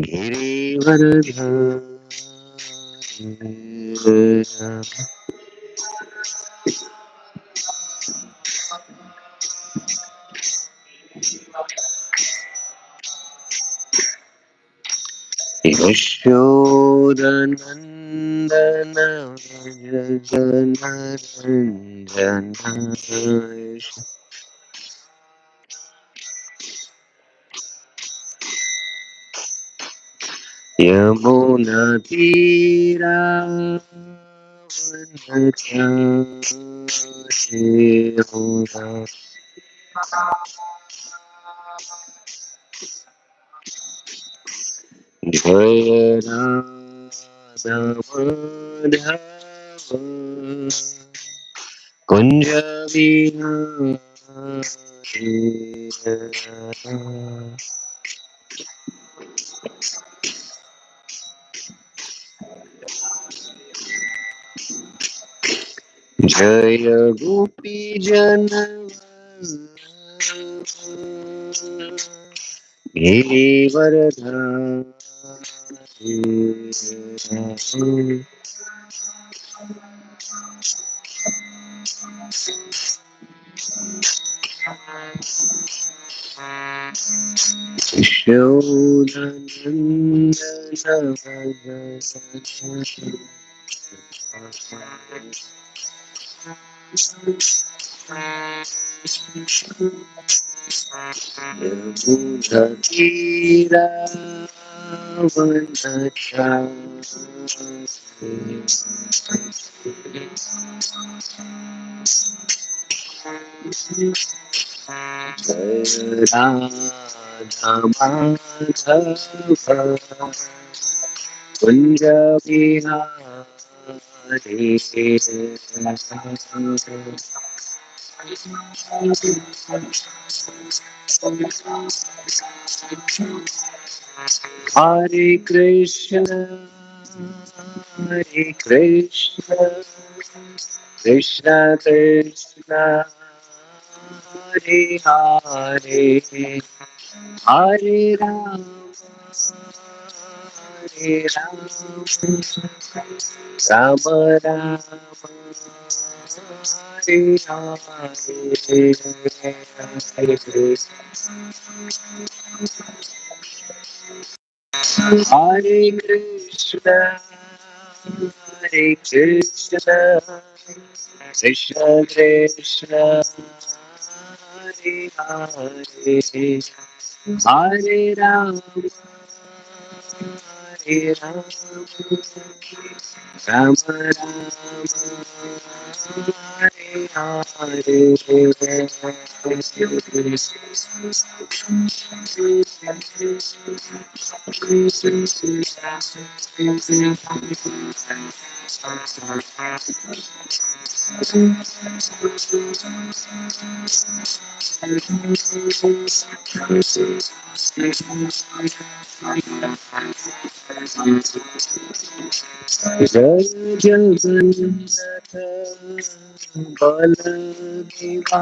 गिरिवरधारी यशोदनन्दन व्रज यमुनातीरावनचारि जय राधा माधव कुंज विहारी जय गोपी जन गिरिवरधारी राधा माधव कुंज बिहारी हरे कृष्ण कृष्ण कृष्ण हरे हरे हरे राम राम राम हरे हरे हरे कृष्ण कृष्ण कृष्ण हरे हरे हरे राम राम राम हरे जय जगन्नाथ बलदेवा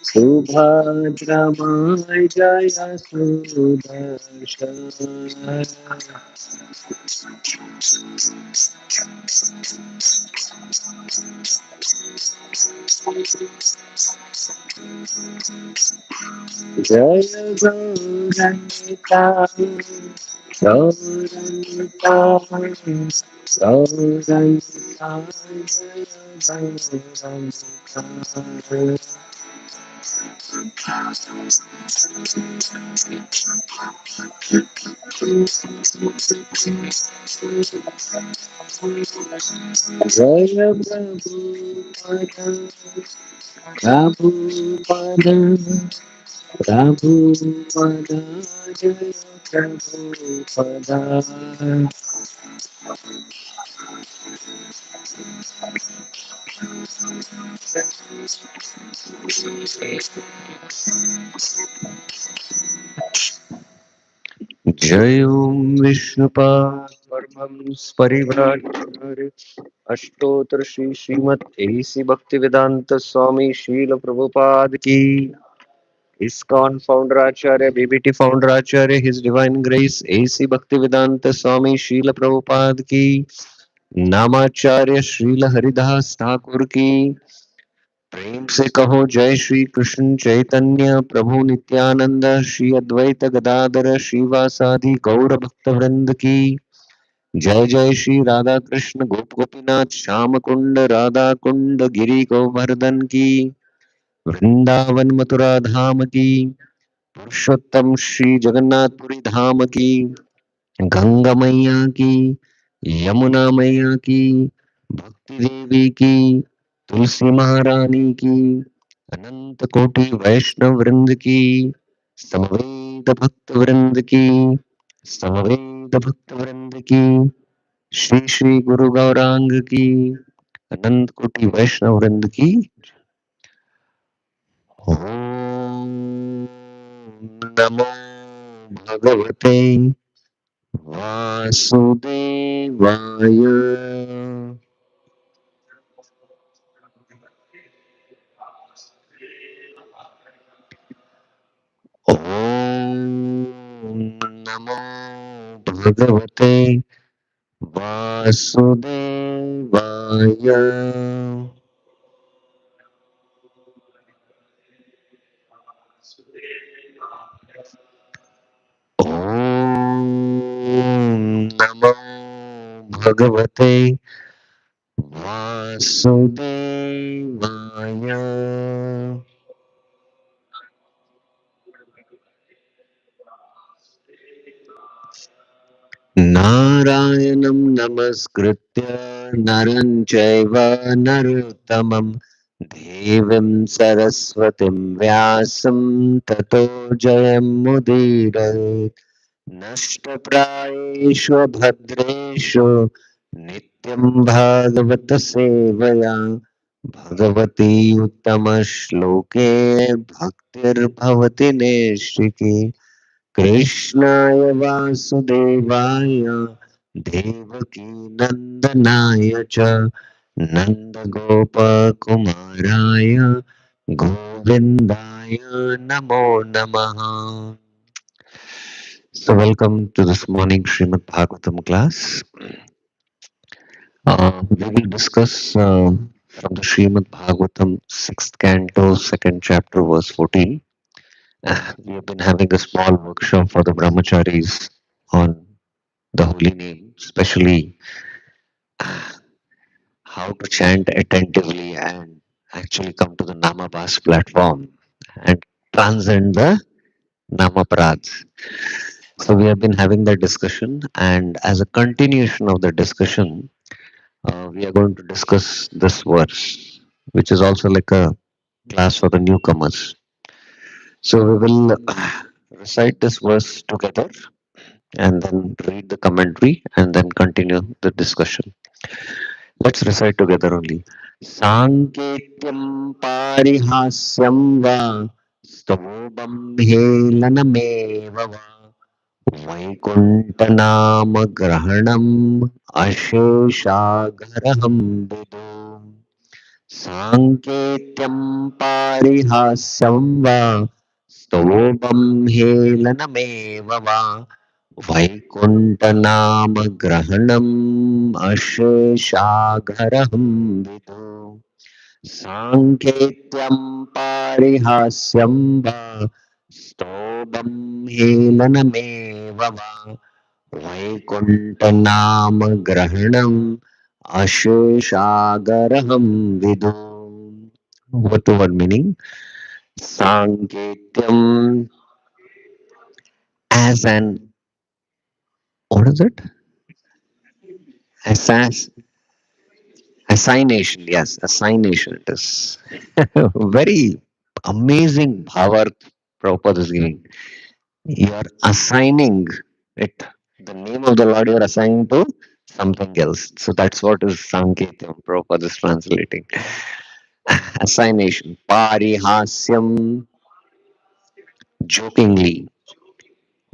सुभद्रमाय जय सुदर्शन जय गौरंता गौरंता गौरंता जय जय प्रभुपद प्रभुपद जय प्रभुपद जय ओम विष्णुपाद परमहंस परिव्राजकाचार्य अष्टोत्तर श्री श्रीमद एसी भक्ति वेदांत स्वामी शील प्रभुपाद की ISKCON founder Acharya, BBT founder Acharya, His Divine Grace, AC Bhaktivedanta Swami Srila Prabhupada ki, नामाचार्य Srila Haridas Thakur की प्रेम से कहो जय श्री कृष्ण चैतन्य प्रभु नित्यानंद श्री अद्वैत गदाधर श्रीवासादि गौर भक्त वृंद की जय जय श्री राधा कृष्ण गोप गोपीनाथ श्याम कुंड राधा कुंड गिरी गोवर्धन की वृंदावन मथुरा धाम की पुरुषोत्तम श्री जगन्नाथपुरी धाम की गंगा मैया की यमुना मैया की भक्ति देवी की तुलसी महारानी की अनंत कोटि वैष्णव वृंद की समवेत भक्त वृंद की समवेत भक्त वृंद की श्री श्री गुरु गौरांग की अनंत कोटि वैष्णव वृंद की ओम नमो भगवते वासुदेवाय ओम नमो भगवते वासुदेवाय ओम नमो भगवते वासुदेवाय नारायणं नमस्कृत्य नरं चैव नरोत्तमं देवीं सरस्वतीं व्यासं ततो जयमुदीरयेत् नष्टप्रायेषु भद्रेषु नित्यं भागवत सेवया भगवती उत्तमश्लोके भक्तिर्भवति नैष्ठिकी कृष्णाय वासुदेवाय देवकी नंदनाय च नंदगोपकुमाराय गोविंदाय नमो नमः. So welcome to this morning Srimad Bhagavatam class. We will discuss from the Srimad Bhagavatam 6th canto, 2nd chapter, verse 14. We have been having a small workshop for the brahmacharis on the holy name, especially how to chant attentively and actually come to the Namabas platform and transcend the Namaprads. So we have been having that discussion, and as a continuation of the discussion, we are going to discuss this verse, which is also like a class for the newcomers. So we will recite this verse together and then read the commentary and then continue the discussion. Let's recite together only. Sanketyam parihasyam va stobam helanameva va vaikuntanamagrahanam asheshagaraham vidu. Sanketyam parihasyam va stobam helanameva va वैकुण्ठनामग्रहणम् अशेषाघरहं विदु साङ्केत्यं पारिहास्यं वा स्तोभं हेलनमेव वा वैकुण्ठनामग्रहणम् अशेषागरहं विदु. What word meaning? Sanketyam as an, what is it? Assas Assignation, yes, assignation. It is very amazing power Prabhupada is giving. You are assigning it, the name of the Lord you are assigning to something else. So that's what is Sanketam, Prabhupada is translating. Assignation. Parihasyam, jokingly.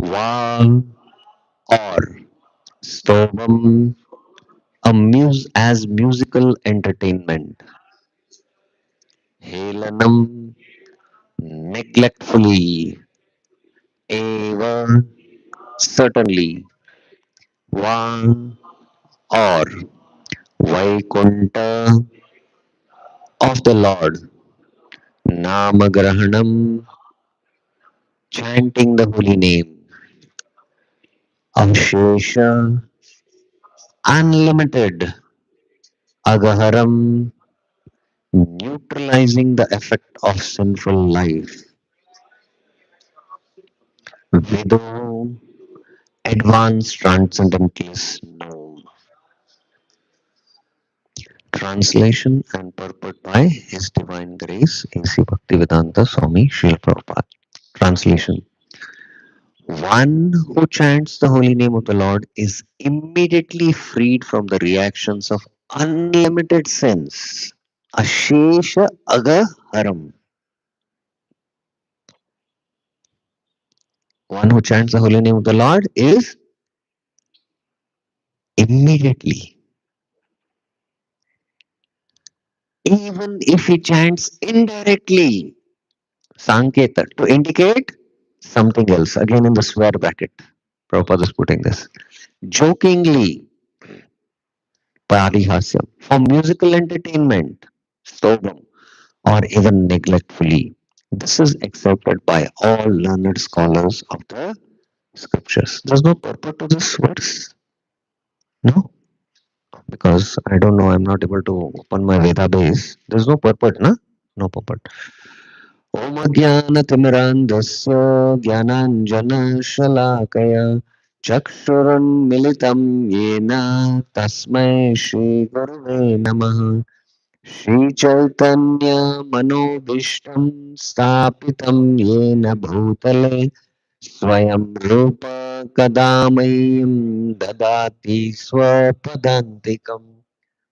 Va, or. Stobam, as musical entertainment. Helanam, neglectfully, ever, certainly, one or Vaikunta of the Lord, Namagrahanam, chanting the holy name, Avshesha, unlimited, Agaharam, neutralizing the effect of sinful life, Vido, advanced transcendentalist known. Translation and purport by His Divine Grace A.C. Bhaktivedanta Swami Srila Prabhupada. Translation. One who chants the holy name of the Lord is immediately freed from the reactions of unlimited sins. Ashesha Agaharam. One who chants the holy name of the Lord is immediately, even if he chants indirectly, Sanketa, to indicate something else, again in the swear bracket. Prabhupada is putting this. Jokingly, Parihasyam, for musical entertainment, Stobam, or even neglectfully. This is accepted by all learned scholars of the scriptures. There's no purport to this verse. No, because I don't know, I'm not able to open my Veda base. There's no purport, na? No purport. Om Ajnanatimirandasya Jnananjana-shalakaya Chakshurunmilitam Yena Tasmai Shri Gurave Namaha Shri Chaitanya Manobishtam Stapitam Yena Bhutale Swayam Rupa Kadamayam Dadati Swapadantikam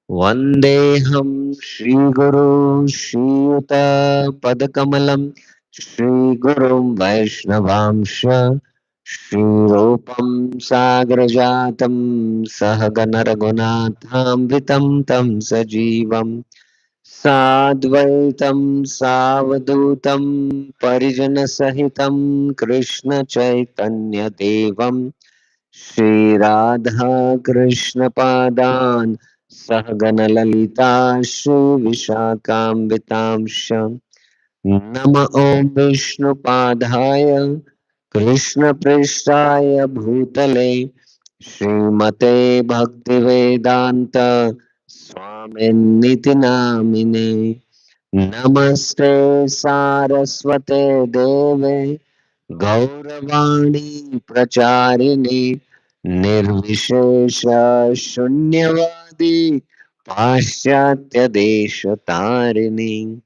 Vandeham Shri Guru Shriuta Padakamalam Shri Gurum Vaishnavamsha Shri Rupam Sagrajatam Sahagana Raghunatham Vitam Tam Sajivam Sadvaitam Savadutam Parijana Sahitam Krishna Chaitanya Devam Shri Radha Krishna Padan Sahagana Lalita Shri Vishakambhitamsha Nama Om Vishnu Padhaya Krishna Prishtaya Bhutale Srimate Bhaktivedanta Swamin Niti Namine Namaste Saraswate Deve Gauravani Pracharini Nirvishesha Shunyavadi Paschatya Desha Tarini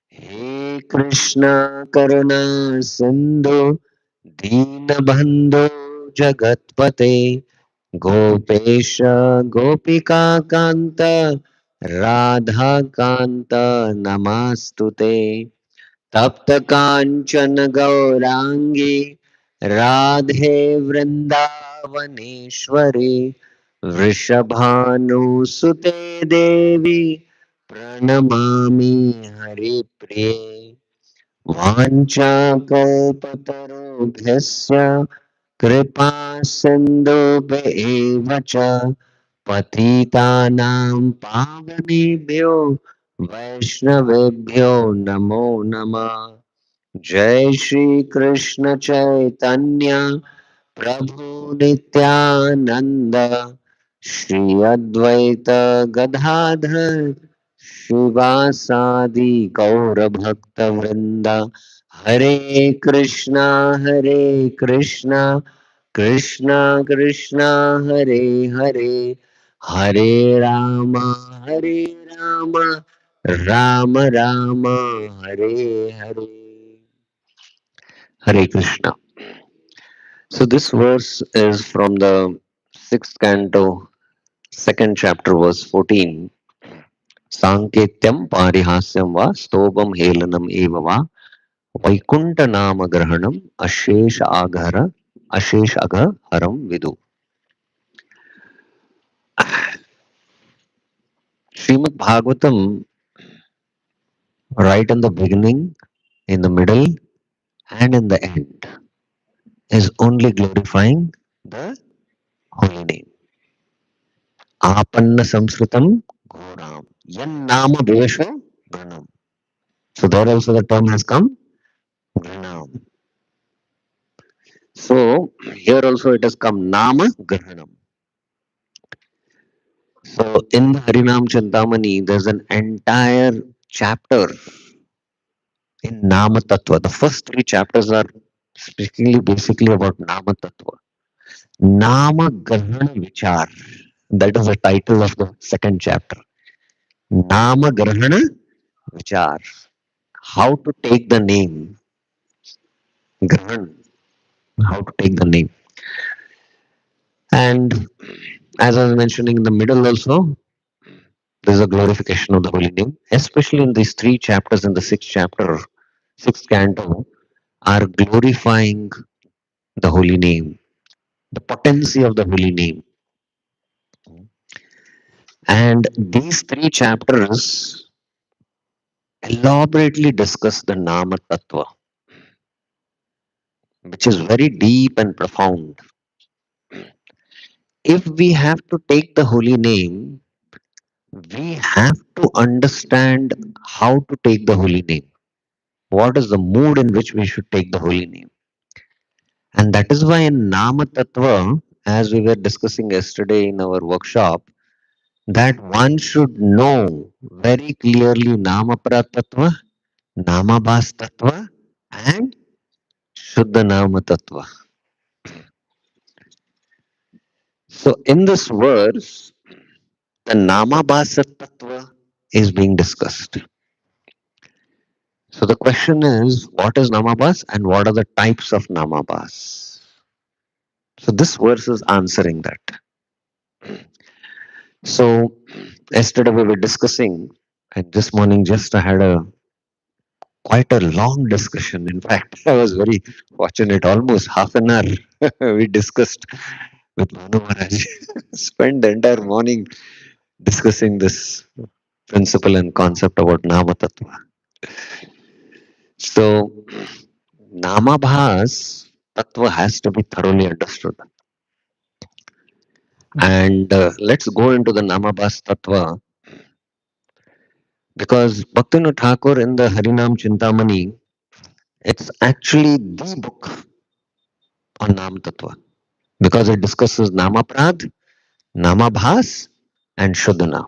He Krishna Karuna Sindhu Deenabandhu Jagatpate Gopesha Gopika Kanta Radha Kanta Namastute तप्त कांचन गौरांगी राधे वृंदावनेश्वरी वृषभानुसुते देवी प्रणमामि हरिप्रिये वाञ्छाकल्पतरुभ्यश्च कृपा सिन्धुभ्येव च पतितानां पावनेभ्यो वैष्णवेभ्यो नमो नमः जय श्री कृष्ण चैतन्य प्रभु नित्यानंद श्री अद्वैत गदाधर शिवासादि गौर भक्त वृंदा हरे Krishna Krishna Krishna Krishna Hare Hare Hare Hare Ram Ram Ram Hare Hare Hare Krishna. So this verse is from the sixth canto, second chapter, verse 14. Sanketyam parihasyam va stobam helanam eva va vaikunta nama grahanam ashesh agha haram vidu. Srimad Bhagavatam, right in the beginning, in the middle, and in the end is only glorifying the holy name. Apanna Samskritam Ghoram. Yan Nama Bhivesho Granam. So there also the term has come Granam. So here also it has come Nama Grahanam. So in the Harinam Chintamani, there's an entire chapter in Nama Tattva. The first three chapters are speaking basically about Nama Tattva. Nama Grahana Vichar. That is the title of the second chapter. Nama Grahana Vichar. How to take the name. Grahan. How to take the name. And as I was mentioning in the middle also, there is a glorification of the holy name, especially in these three chapters in the sixth chapter, sixth canto, are glorifying the holy name, the potency of the holy name. And these three chapters elaborately discuss the Nama Tattva, which is very deep and profound. If we have to take the holy name, we have to understand how to take the holy name. What is the mood in which we should take the holy name? And that is why in Nama Tattva, as we were discussing yesterday in our workshop, that one should know very clearly Nama Tattva, Nama Bhas Tattva, and Shuddha Nama Tattva. So in this verse, the Nama Bhasa Tattva is being discussed. So the question is, what is Namabhas and what are the types of Namabhas? So this verse is answering that. So yesterday we were discussing, and this morning just I had a quite a long discussion. In fact, I was very fortunate. Almost half an hour we discussed with Manu Maharaj. Spent the entire morning discussing this principle and concept about Nama Tattva. So Namabhas Tattva has to be thoroughly understood. And let's go into the Namabhas Tattva because Bhaktivinoda Thakur in the Harinam Chintamani, it's actually the book on Nam Tattva because it discusses Namaprad, Namabhas, and Shuddhana.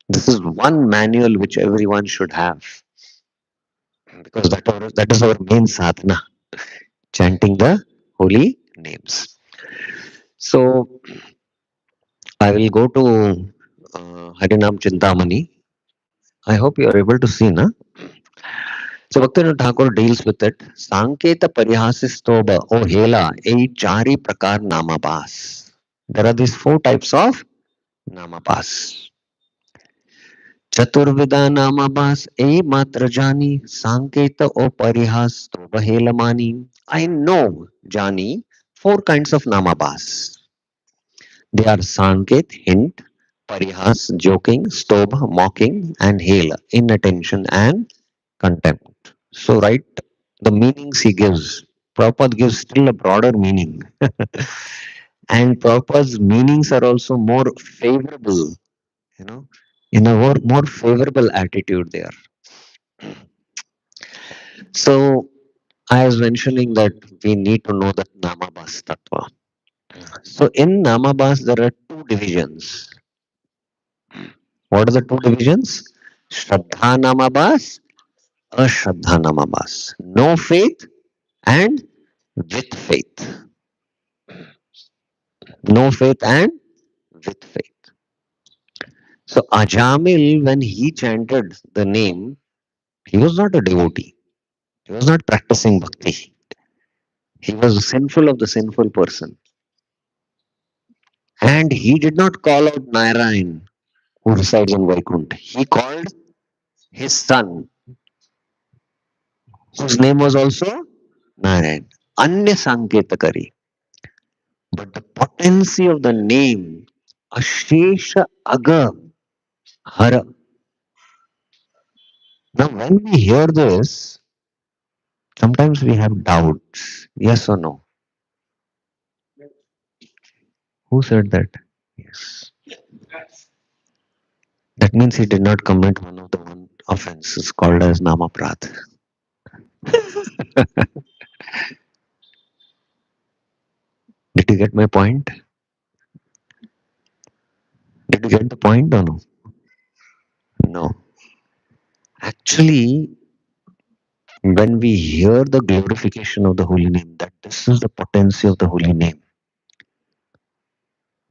This is one manual which everyone should have because that is our main sadhana, chanting the holy names. So I will go to Harinam Chintamani. I hope you are able to see, na? So Bhaktivinoda Thakur deals with it. Sanketa Parihasistoba, O Hela, A Chari Prakar Namabhas. There are these four types of Namabhas. Chaturvida Namabhas, A Matrajani, Sanketa O Parihastoba Helamani. I know, Jani, four kinds of Namabhas. They are Sanket, hint, Parihas, joking, Stobha, mocking, and Hela, inattention and contempt. So, right, the meanings he gives, Prabhupada gives still a broader meaning. And Prabhupada's meanings are also more favorable, you know, in a more favorable attitude there. So, I was mentioning that we need to know that Namabhas Tattva. So, in Namabhas, there are two divisions. What are the two divisions? Shraddha Namabhas, Ashraddha Namabhas. No faith and with faith. No faith and with faith. So Ajamil, when he chanted the name, he was not a devotee. He was not practicing bhakti. He was sinful of the sinful person. And he did not call out Narayan, who resides in Vaikuntha. He called his son, whose name was also Narayan. Anya Sanketakari. But the potency of the name, Ashesha Aga Hara, Now, when we hear this, sometimes we have doubts. Yes or no? Who said that? Yes. That means he did not commit one of the one offenses called as Namaprad. Did you get my point? Did you get the point or no? No. Actually, when we hear the glorification of the holy name, that this is the potency of the holy name,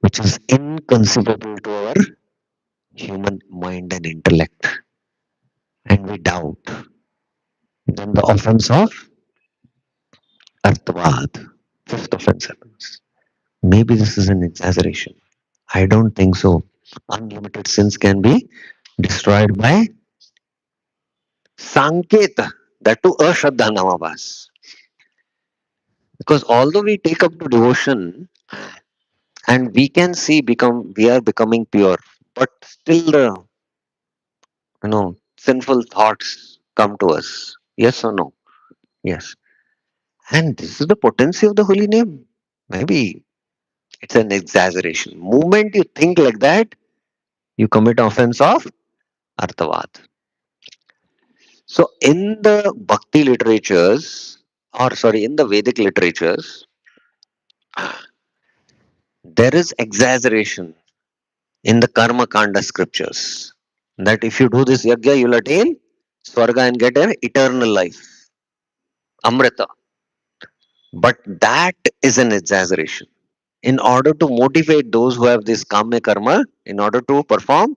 which is inconceivable to our human mind and intellect, and we doubt, then the offense of Artavad, fifth offense happens. Maybe this is an exaggeration. I don't think so. Unlimited sins can be destroyed by Sanket, that to Ashraddha Namavas. Because although we take up to devotion and we can see we are becoming pure, but still the sinful thoughts come to us. Yes or no? Yes. And this is the potency of the holy name. Maybe it's an exaggeration. Moment you think like that, you commit offense of Artavad. So in the Bhakti literatures, or sorry, in the Vedic literatures, there is exaggeration in the Karma Kanda scriptures that if you do this yajna, you'll attain Swarga and get an eternal life, Amrita. But that is an exaggeration. In order to motivate those who have this Kama Karma, in order to perform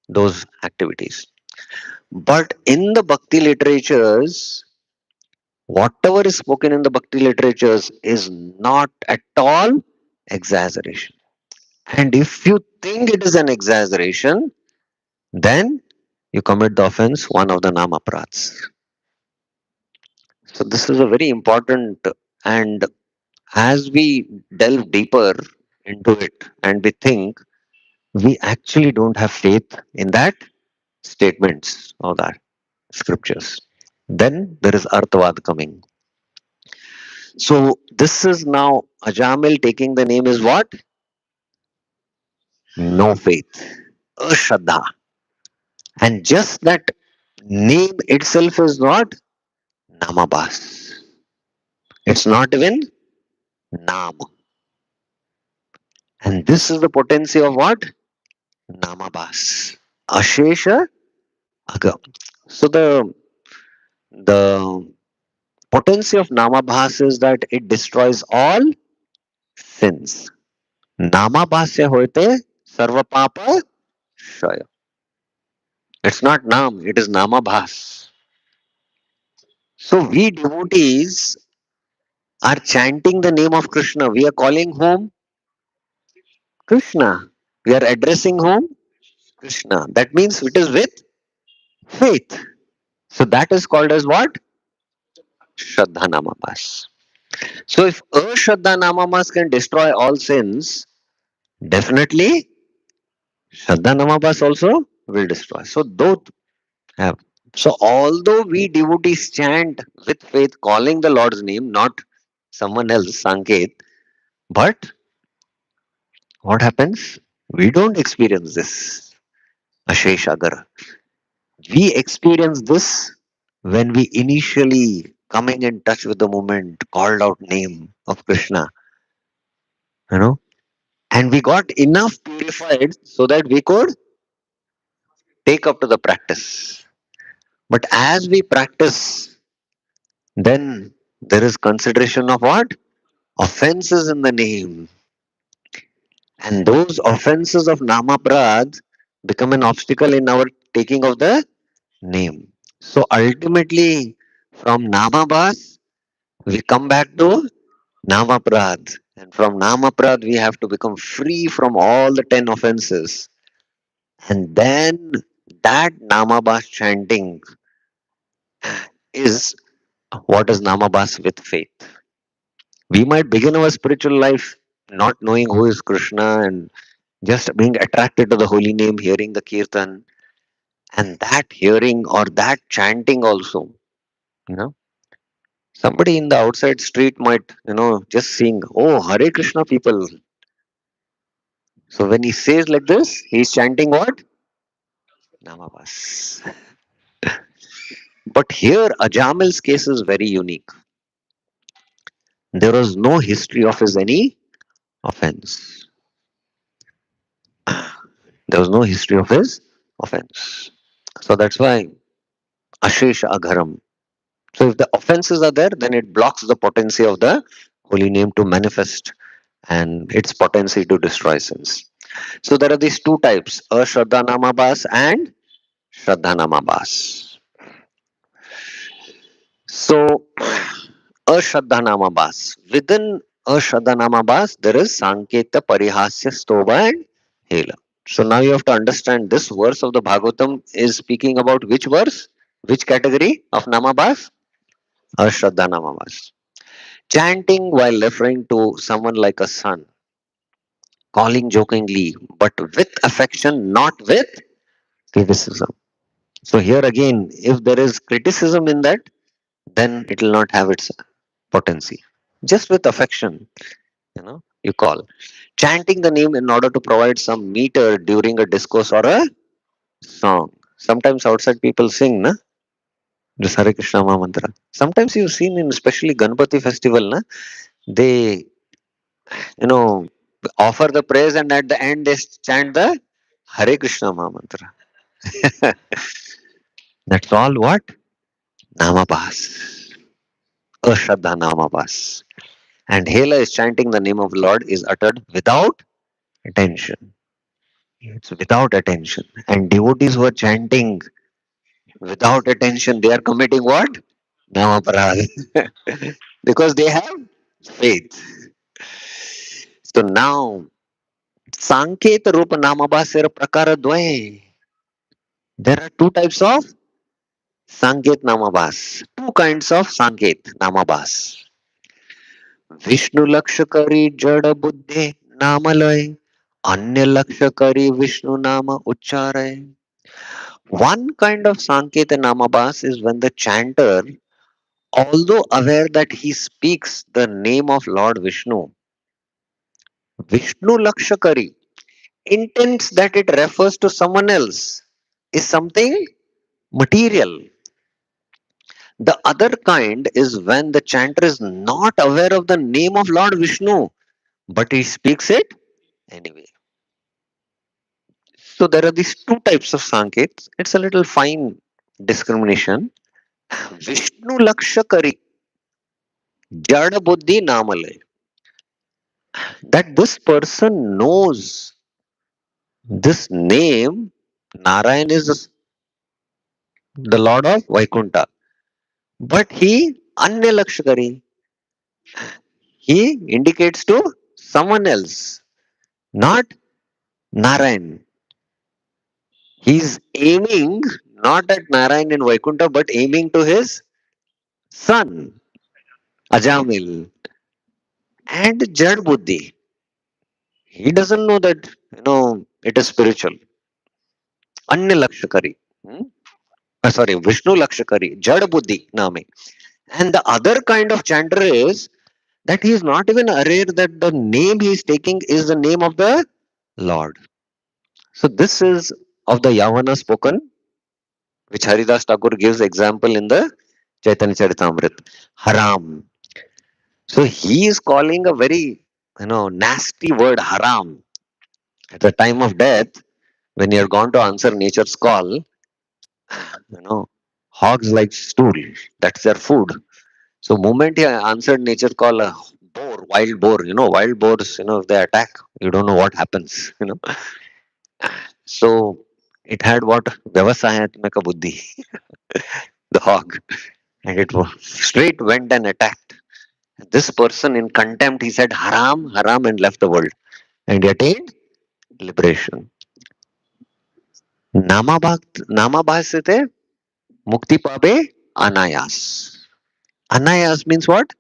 those activities. But in the Bhakti literatures, whatever is spoken in the Bhakti literatures is not at all exaggeration. And if you think it is an exaggeration, then you commit the offense, one of the Namaprats. So this is a very important, and as we delve deeper into it and we think, we actually don't have faith in that statements of that scriptures. Then there is Arthavad coming. So this is now Ajamil taking the name is what? No faith. Ashraddha. And just that name itself is not Namabas. It's not even Nam. And this is the potency of what? Namabas. Ashesha Agam. So the potency of Namabhas is that it destroys all sins. Namabhasya hoite sarva papa shaya. It's not Nam, it is Namabhas. So we devotees are chanting the name of Krishna. We are calling whom? Krishna. We are addressing whom? Krishna. That means it is with faith. So that is called as what? Shraddha Namamas. So if Ashraddha Namamas can destroy all sins, definitely Shraddha Namamas also will destroy. So both have. So although we devotees chant with faith, calling the Lord's name, not someone else, Sanket, but what happens? We don't experience this. Ashesh Agar. We experience this when we initially coming in touch with the moment, called out name of Krishna, you know, and we got enough purified so that we could take up to the practice. But as we practice, then there is consideration of what? Offenses in the name. And those offenses of Namaprad become an obstacle in our taking of the name. So ultimately, from Namabhas, we come back to Namaprad. And from Namaprad, we have to become free from all the 10 offenses. And then that Namabhas chanting is what is Namabhas with faith. We might begin our spiritual life not knowing who is Krishna and just being attracted to the holy name, hearing the kirtan. And that hearing or that chanting also, you know, somebody in the outside street might, just sing, oh, Hare Krishna people. So when he says like this, he's chanting what? Namabas. But here, Ajamil's case is very unique. There was no history of his any offense. There was no history of his offense. So that's why Ashesh Agharam. So if the offenses are there, then it blocks the potency of the holy name to manifest and its potency to destroy sins. So there are these two types, Ashraddha Namabas and Shraddha Namabas. So Ashraddha Namabas. Within Ashraddha Namabas, there is Sanketa, Parihasya, Stova and Hela. So now you have to understand this verse of the Bhagavatam is speaking about which verse? Which category of Namabas? Ashraddha Namabas. Chanting while referring to someone like a son, calling jokingly, but with affection, not with criticism. So here again, if there is criticism in that, then it will not have its potency. Just with affection, you call. Chanting the name in order to provide some meter during a discourse or a song. Sometimes outside people sing, na? This Hare Krishna Maha Mantra. Sometimes you've seen in especially Ganpati festival, na? They, you know, offer the praise and at the end they chant the Hare Krishna Maha Mantra. That's all what? Namabhas. Ashraddha Namabhas. And Hela is chanting the name of the Lord is uttered without attention. It's without attention. And devotees who are chanting without attention, they are committing what? Namaparad. Because they have faith. So now, Sanket Rupa Namabhasera Prakara Dvaye. There are two types of Sanket Namabhas. Two kinds of Sanket Namabhas. Vishnu Lakshakari Jada Buddhe Namalay. Anya Lakshakari Vishnu Nama Ucharay. One kind of Sanketa Namabhas is when the chanter, although aware that he speaks the name of Lord Vishnu, Vishnu Lakshakari, intends that it refers to someone else, is something material. The other kind is when the chanter is not aware of the name of Lord Vishnu, but he speaks it anyway. So there are these two types of Sankets. It's a little fine discrimination. Vishnu Lakshakari, Jada Buddhi Namale. That this person knows this name, Narayan is the Lord of Vaikunta. But he, Anya Lakshakari, he indicates to someone else, not Narayan. He's aiming not at Narayan in Vaikunta, but aiming to his son, Ajamil. And Jad Buddhi. He doesn't know that, it is spiritual. Anya Lakshakari. Sorry, Vishnu Lakshakari, Jad Buddhi Name. And the other kind of chanter is that he is not even aware that the name he is taking is the name of the Lord. So this is of the Yavana spoken, which Haridas Thakur gives example in the Chaitanya Charitamrita. Haram. So he is calling a very, nasty word, haram. At the time of death, when you are gone to answer nature's call, hogs like stool. That's their food. So moment he answered nature call, boar, wild boar, wild boars, if they attack, you don't know what happens. So it had what? Vyavasayatmaka buddhi, the hog. And it straight went and attacked. This person in contempt, he said, haram, haram, and left the world. And he attained liberation. Namabhasite mukti pabe anayas. Anayas means what?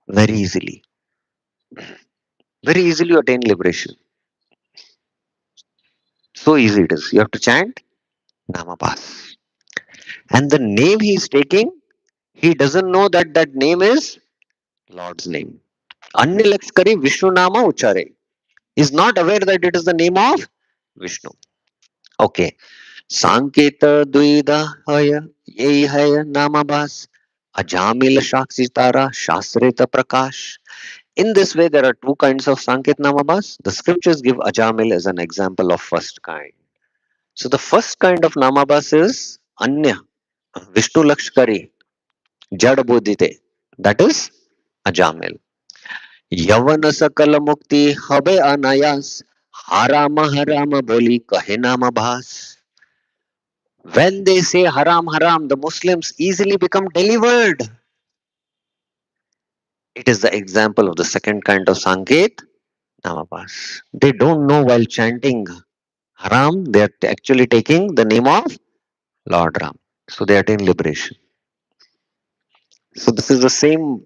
Very easily. Very easily attain liberation. So easy it is. You have to chant Namabhas. And the name he is taking, he doesn't know that that name is Lord's name. Anya Lakshkari Vishnu Nama Uchare. He is not aware that it is the name of Vishnu. Okay. Sanketa Duida Haya Yei Haya Namabhas Ajamila Shakshitara Shasrita Prakash. In this way, there are two kinds of Sanket Namabhas. The scriptures give Ajamil as an example of first kind. So the first kind of Namabhas is Anya, Vishnu Lakshkari, Jad Bodhite. That is Ajamil. Yavana Sakala Mukti Habe Anayas Harama Harama Boli Kahe Namabhas. When they say Haram Haram, the Muslims easily become delivered. It is the example of the second kind of Sanket Namabhas. They don't know while chanting Haram, they are actually taking the name of Lord Ram. So they attain liberation. So this is the same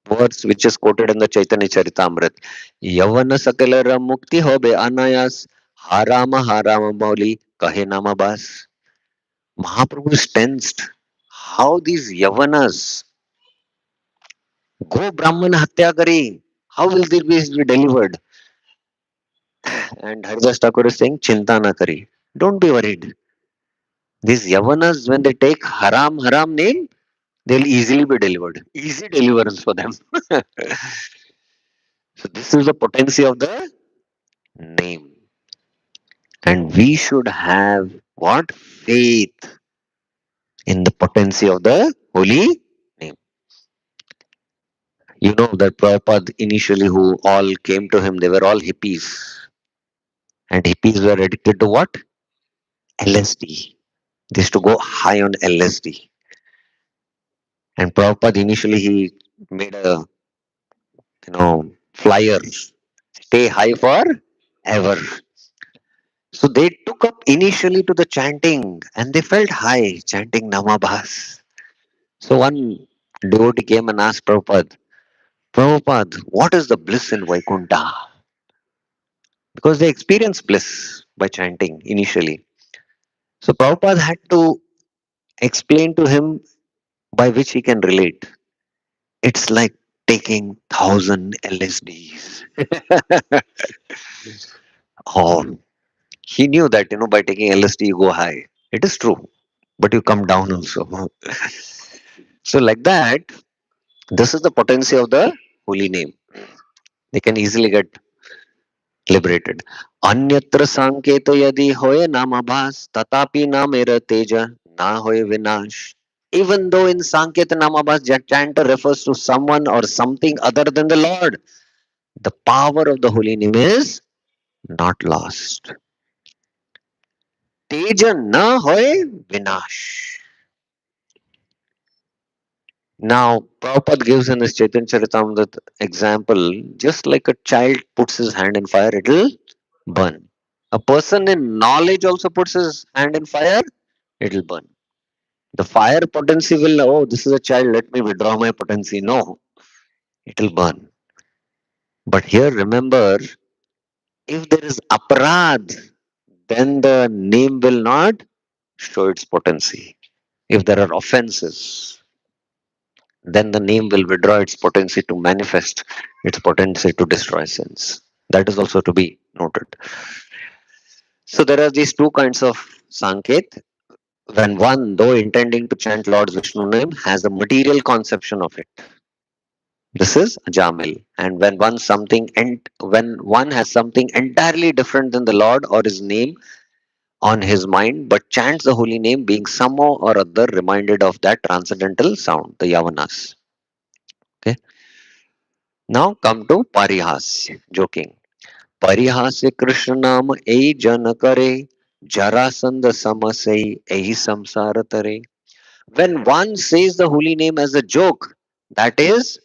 words which is quoted in the Chaitanya Charitamrit. Yavana sakalara mukti hobe anayas harama harama mauli kahe namabas. Mahaprabhu is tensed. How these Yavanas go Brahman hatya kari? How will they be delivered? And Haridas Thakur is saying, Chinta na kari. Don't be worried. These Yavanas, when they take haram haram name, they'll easily be delivered. Easy deliverance for them. So this is the potency of the name. And we should have what? Faith in the potency of the holy name. You know that Prabhupada initially who all came to him, they were all hippies. And hippies were addicted to what? LSD. They used to go high on LSD. And Prabhupada initially he made a flyer. Stay high for ever. So they took up initially to the chanting and they felt high chanting Namabhas. So one devotee came and asked Prabhupada, Prabhupada, what is the bliss in Vaikuntha? Because they experienced bliss by chanting initially. So Prabhupada had to explain to him by which he can relate. It's like taking 1,000 LSDs. Oh, he knew that, by taking LSD you go high. It is true, but you come down also. So like that, this is the potency of the holy name. They can easily get liberated. Anyatra sanketo yadi hoye namabhas tatapi namera teja na hoye vinash. Even though in Sanketa Namabhas, chanter refers to someone or something other than the Lord, the power of the holy name is not lost. Teja na hoye vinash. Now, Prabhupada gives in this Chaitanya Charitamrita example, just like a child puts his hand in fire, it will burn. A person in knowledge also puts his hand in fire, it will burn. The fire potency will, oh, this is a child, let me withdraw my potency. No, it will burn. But here remember, if there is aparad, then the name will not show its potency. If there are offenses, then the name will withdraw its potency to manifest its potency to destroy sins. That is also to be noted. So there are these two kinds of sanket. When one, though intending to chant Lord's Vishnu name, has a material conception of it. This is Jamil. And when one has something entirely different than the Lord or his name on his mind, but chants the holy name, being somehow or other reminded of that transcendental sound, the Yavanas. Okay. Now come to Parihasya, joking. Parihasya Krishna Nam ei jana kare, Jarasandha samasai ei samsara tare. When one says the holy name as a joke, that is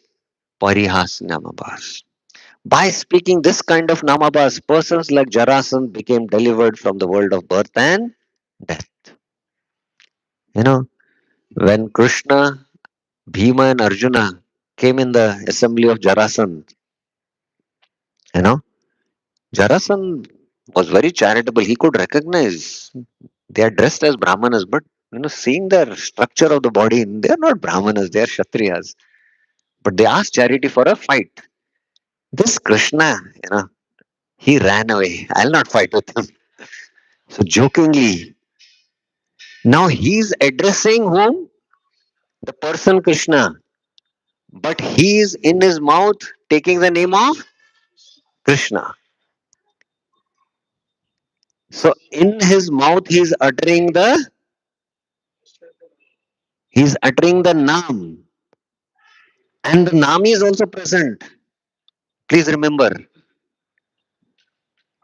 Parihasya Namabhas. By speaking this kind of Namabhas, persons like Jarasandha became delivered from the world of birth and death. You know, when Krishna, Bhima, and Arjuna came in the assembly of Jarasandha, you know, Jarasandha was very charitable. He could recognize. They are dressed as Brahmanas, but seeing the structure of the body, they are not Brahmanas, they are Kshatriyas. But they asked Charity for a fight. This Krishna, he ran away. I'll not fight with him. So jokingly, now he's addressing whom? The person Krishna. But he is in his mouth taking the name of Krishna. So in his mouth he's uttering the Nam. And the Nam is also present. Please remember,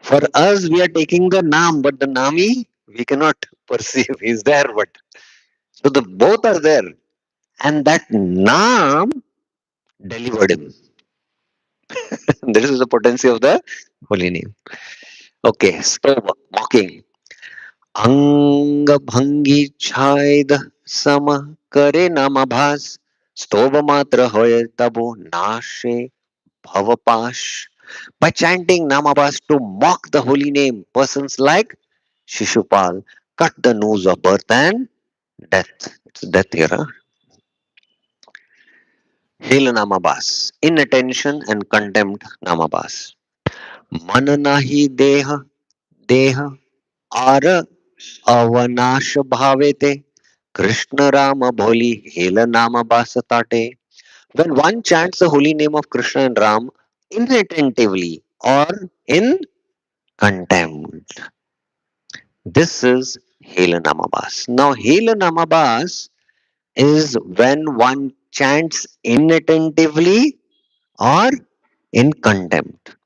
for us we are taking the Nam, but the Nami we cannot perceive. He's there, but so the both are there. And that Nam delivered him. This is the potency of the holy name. Okay, so walking. अंग भंगी छायद सम करे नामाभास स्तोभ मात्र होय तबो नाशे भवपाश. By chanting namabhas to mock the holy name, persons like Shishupal cut the noose of birth and death. It's death here. Huh? Hail namabhas, inattention and contempt namabhas. मन नाही देह देह आर अवनाश भावे ते Krishna Rama Bholi Hela Nama Basatate. When one chants the holy name of Krishna and Ram inattentively or in contempt, this is Hela Namabas. Now, Hela Namabas is when one chants inattentively or in contempt.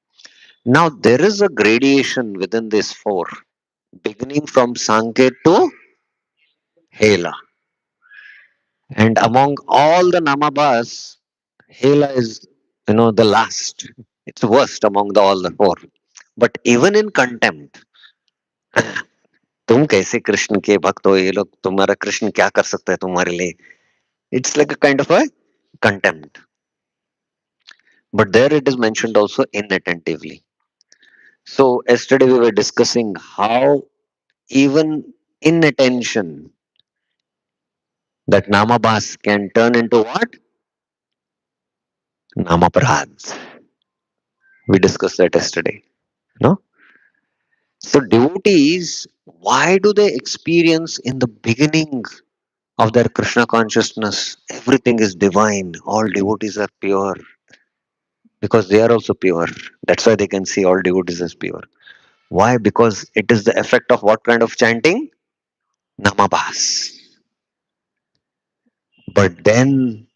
Now, there is a gradation within this four, beginning from Sanket to Hela. And among all the Namabas, Hela is, the last. It's worst among all the four. But even in contempt, तुम कैसे कृष्ण के भक्त हो, ये लोग तुम्हारा कृष्ण क्या कर सकता है तुम्हारे लिए. It's like a kind of a contempt. But there it is mentioned also inattentively. So yesterday we were discussing how even inattention, that namabhas can turn into what? Namaprad. We discussed that yesterday. No? So devotees, why do they experience in the beginning of their Krishna consciousness everything is divine, all devotees are pure? Because they are also pure. That's why they can see all devotees as pure. Why? Because it is the effect of what kind of chanting? Namabhas. But then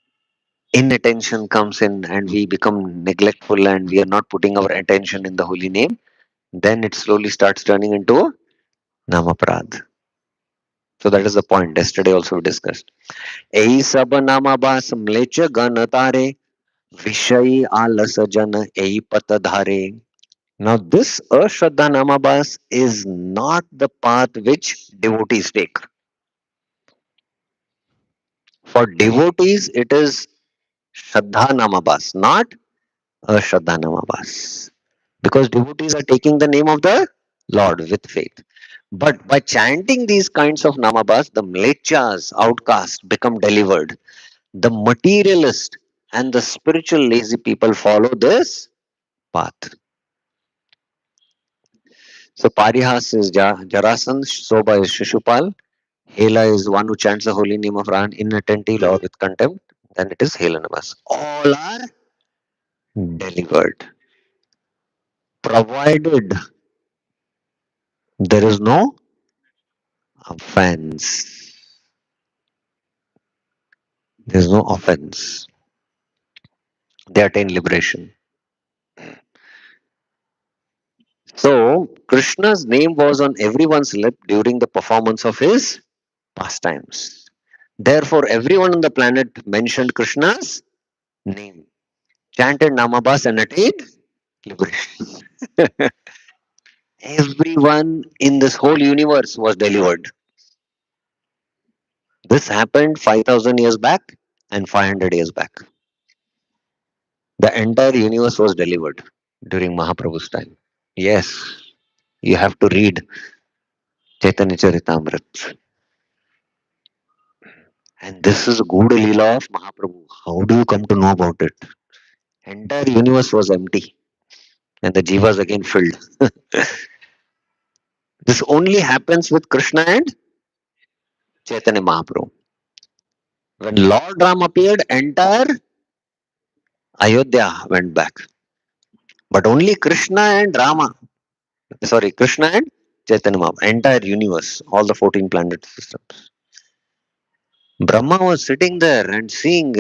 inattention comes in and we become neglectful and we are not putting our attention in the holy name. Then it slowly starts turning into Namaprad. So that is the point. Yesterday also we discussed. एही सब नामाबास म्लेच्छ गण तारे विषयी आलस जन एही पत धारे. Now this Ashraddha Namabas is not the path which devotees take. For devotees it is Shraddha Namabas, not Ashraddha Namabas. Because devotees are taking the name of the Lord with faith. But by chanting these kinds of Namabas, the Mlechas, outcasts, become delivered. The materialist and the spiritual lazy people follow this path. So Parihas is Jarasan, Soba is Shishupal, Hela is one who chants the holy name of Ram inattentively or with contempt, then it is Helanavas. All are delivered, provided there is no offense. There is no offense. They attain liberation. So Krishna's name was on everyone's lip during the performance of his pastimes. Therefore, everyone on the planet mentioned Krishna's name, chanted Namabas and attained liberation. Everyone in this whole universe was delivered. This happened 5,000 years back and 500 years back. The entire universe was delivered during Mahaprabhu's time. Yes, you have to read. Chaitanya Charitamrita. And this is a good Leela of Mahaprabhu. How do you come to know about it? Entire universe was empty and the jivas again filled. This only happens with Krishna and Chaitanya Mahaprabhu. When Lord Ram appeared, entire Ayodhya went back. But only Krishna and Rama, sorry, Krishna and Chaitanya Mahaprabhu, entire universe, all the 14 planet systems. Brahma was sitting there and seeing,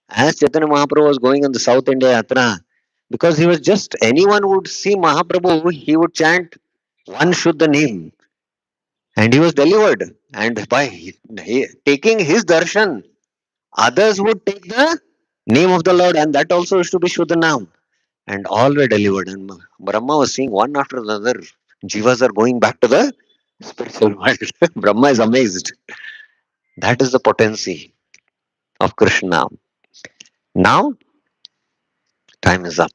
as Chaitanya Mahaprabhu was going on the South India Yatra, because he was just anyone would see Mahaprabhu, he would chant one Shuddha name, and he was delivered. And by taking his darshan, others would take the name of the Lord, and that also is to be Shuddha Nam. And all were delivered. And Brahma was seeing one after another. Jivas are going back to the spiritual world. Brahma is amazed. That is the potency of Krishna. Now, time is up.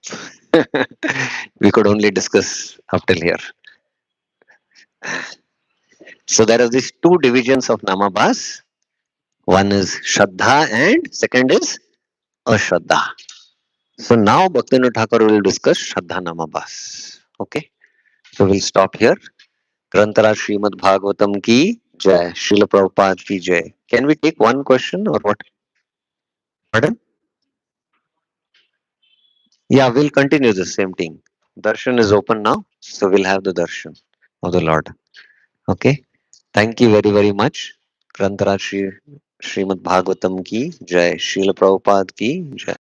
We could only discuss up till here. So there are these two divisions of Namabhas. One is Shraddha and second is Ashraddha. So now Bhaktivinoda Thakur will discuss Shraddha Namabhas. Okay. So we'll stop here. Grantara Srimad Bhagvatam ki jai. Srila Prabhupada ki jai. Can we take one question or what? Pardon? Yeah, we'll continue the same thing. Darshan is open now. So we'll have the darshan of the Lord. Okay. Thank you very, very much. Grantara Srimad Bhagavatam ki jai. Srila Prabhupada ki jai.